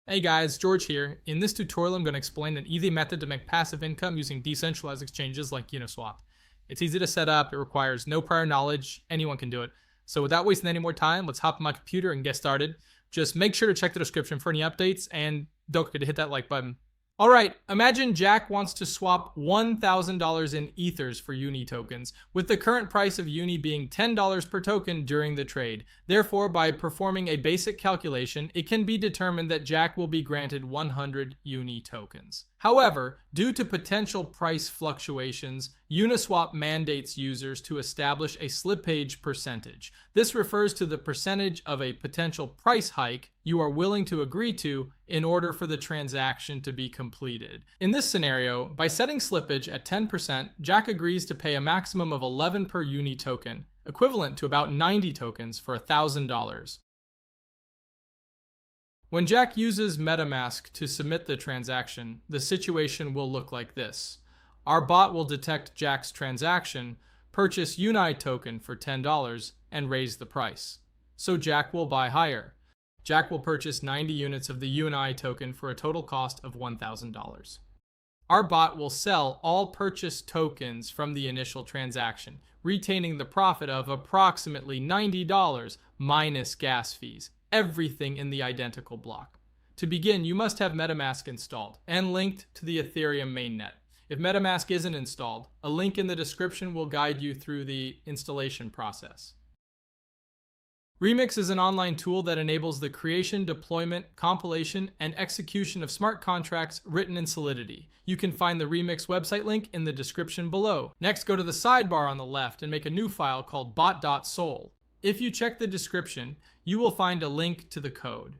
Hey guys, George here. In this tutorial, I'm going to explain an easy method to make passive income using decentralized exchanges like Uniswap. It's easy to set up, it requires no prior knowledge, anyone can do it. So without wasting any more time, let's hop on my computer and get started. Just make sure to check the description for any updates and don't forget to hit that like button. Alright, imagine Jack wants to swap $1,000 in Ethers for Uni tokens, with the current price of Uni being $10 per token during the trade. Therefore, by performing a basic calculation, it can be determined that Jack will be granted 100 Uni tokens. However, due to potential price fluctuations, Uniswap mandates users to establish a slippage percentage. This refers to the percentage of a potential price hike you are willing to agree to in order for the transaction to be completed. In this scenario, by setting slippage at 10%, Jack agrees to pay a maximum of 11 per Uni token, equivalent to about 90 tokens for $1,000. When Jack uses MetaMask to submit the transaction, the situation will look like this. Our bot will detect Jack's transaction, purchase Uni token for $10, and raise the price. So Jack will buy higher. Jack will purchase 90 units of the Uni token for a total cost of $1,000. Our bot will sell all purchased tokens from the initial transaction, retaining the profit of approximately $90 minus gas fees, everything in the identical block. To begin, you must have MetaMask installed and linked to the Ethereum mainnet. If MetaMask isn't installed, a link in the description will guide you through the installation process. Remix is an online tool that enables the creation, deployment, compilation, and execution of smart contracts written in Solidity. You can find the Remix website link in the description below. Next, go to the sidebar on the left and make a new file called bot.sol. If you check the description, you will find a link to the code.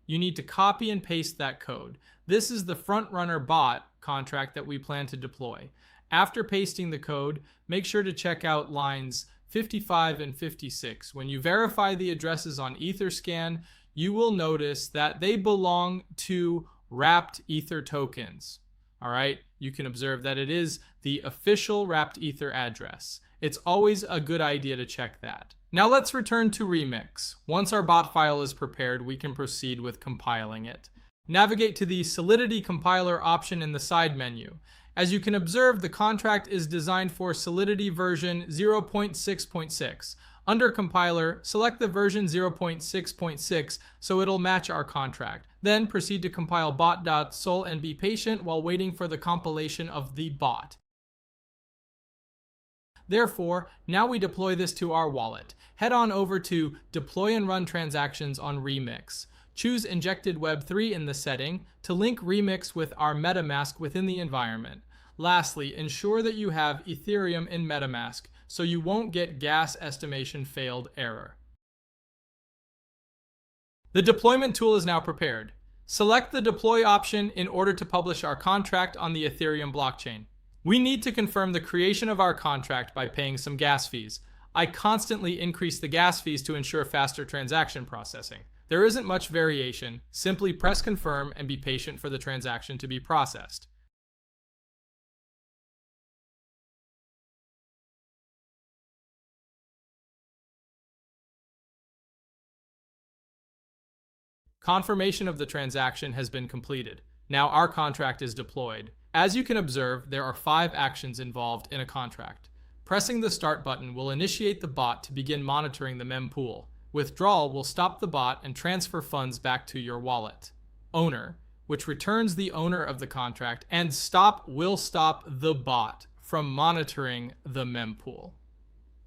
You need to copy and paste that code. This is the frontrunner bot contract that we plan to deploy. After pasting the code, make sure to check out lines 55 and 56. When you verify the addresses on Etherscan, you will notice that they belong to wrapped Ether tokens. All right, you can observe that it is the official wrapped Ether address. It's always a good idea to check that. Now let's return to Remix. Once our bot file is prepared, we can proceed with compiling it. Navigate to the Solidity compiler option in the side menu. As you can observe, the contract is designed for Solidity version 0.6.6. Under compiler, select the version 0.6.6 so it'll match our contract. Then proceed to compile bot.sol and be patient while waiting for the compilation of the bot. Therefore, now we deploy this to our wallet. Head on over to Deploy and Run Transactions on Remix. Choose Injected Web3 in the setting to link Remix with our MetaMask within the environment. Lastly, ensure that you have Ethereum in MetaMask so you won't get gas estimation failed error. The deployment tool is now prepared. Select the Deploy option in order to publish our contract on the Ethereum blockchain. We need to confirm the creation of our contract by paying some gas fees. I constantly increase the gas fees to ensure faster transaction processing. There isn't much variation. Simply press confirm and be patient for the transaction to be processed. Confirmation of the transaction has been completed. Now our contract is deployed. As you can observe, there are 5 actions involved in a contract. Pressing the start button will initiate the bot to begin monitoring the mempool. Withdrawal will stop the bot and transfer funds back to your wallet. Owner, which returns the owner of the contract, and stop will stop the bot from monitoring the mempool.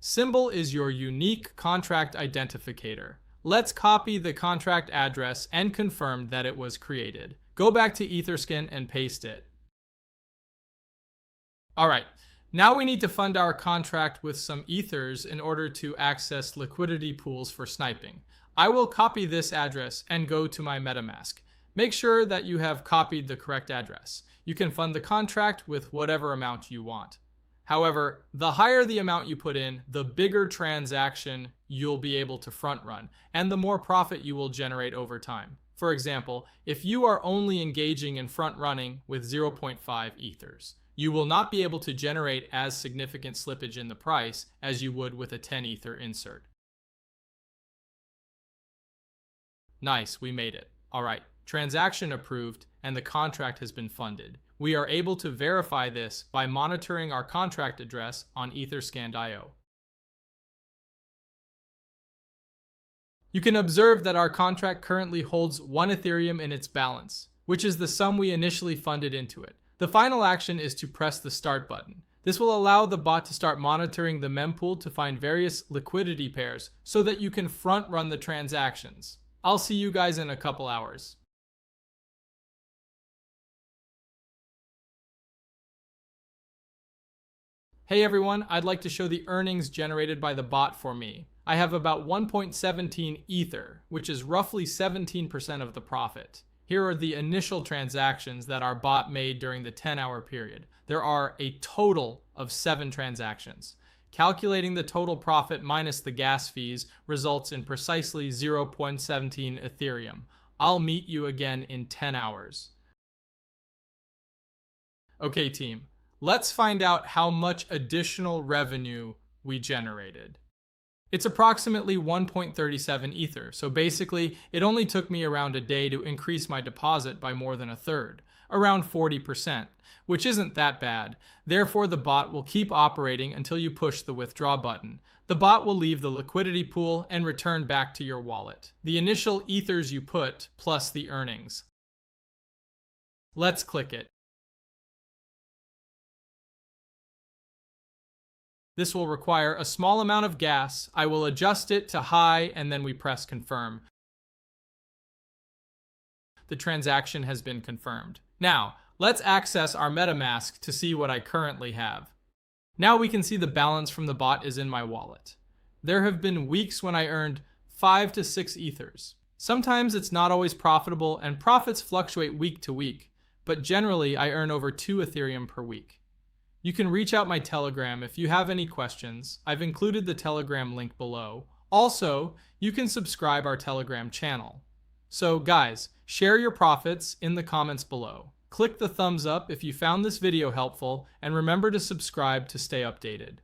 Symbol is your unique contract identificator. Let's copy the contract address and confirm that it was created. Go back to Etherscan and paste it. All right, now we need to fund our contract with some Ethers in order to access liquidity pools for sniping. I will copy this address and go to my MetaMask. Make sure that you have copied the correct address. You can fund the contract with whatever amount you want. However, the higher the amount you put in, the bigger transaction you'll be able to front run, and the more profit you will generate over time. For example, if you are only engaging in front running with 0.5 Ethers, you will not be able to generate as significant slippage in the price as you would with a 10 Ether insert. Nice, we made it. All right, transaction approved, and the contract has been funded. We are able to verify this by monitoring our contract address on Etherscan.io. You can observe that our contract currently holds 1 Ethereum in its balance, which is the sum we initially funded into it. The final action is to press the start button. This will allow the bot to start monitoring the mempool to find various liquidity pairs so that you can front run the transactions. I'll see you guys in a couple hours. Hey everyone, I'd like to show the earnings generated by the bot for me. I have about 1.17 Ether, which is roughly 17% of the profit. Here are the initial transactions that our bot made during the 10-hour period. There are a total of 7 transactions. Calculating the total profit minus the gas fees results in precisely 0.17 Ethereum. I'll meet you again in 10 hours. Okay team, let's find out how much additional revenue we generated. It's approximately 1.37 Ether, so basically it only took me around a day to increase my deposit by more than a third, around 40%, which isn't that bad. Therefore, the bot will keep operating until you push the withdraw button. The bot will leave the liquidity pool and return back to your wallet. The initial Ethers you put plus the earnings. Let's click it. This will require a small amount of gas. I will adjust it to high and then we press confirm. The transaction has been confirmed. Now, let's access our MetaMask to see what I currently have. Now we can see the balance from the bot is in my wallet. There have been weeks when I earned 5 to 6 Ethers. Sometimes it's not always profitable and profits fluctuate week to week, but generally I earn over 2 Ethereum per week. You can reach out my Telegram if you have any questions. I've included the Telegram link below. Also, you can subscribe our Telegram channel. So guys, share your profits in the comments below. Click the thumbs up if you found this video helpful, and remember to subscribe to stay updated.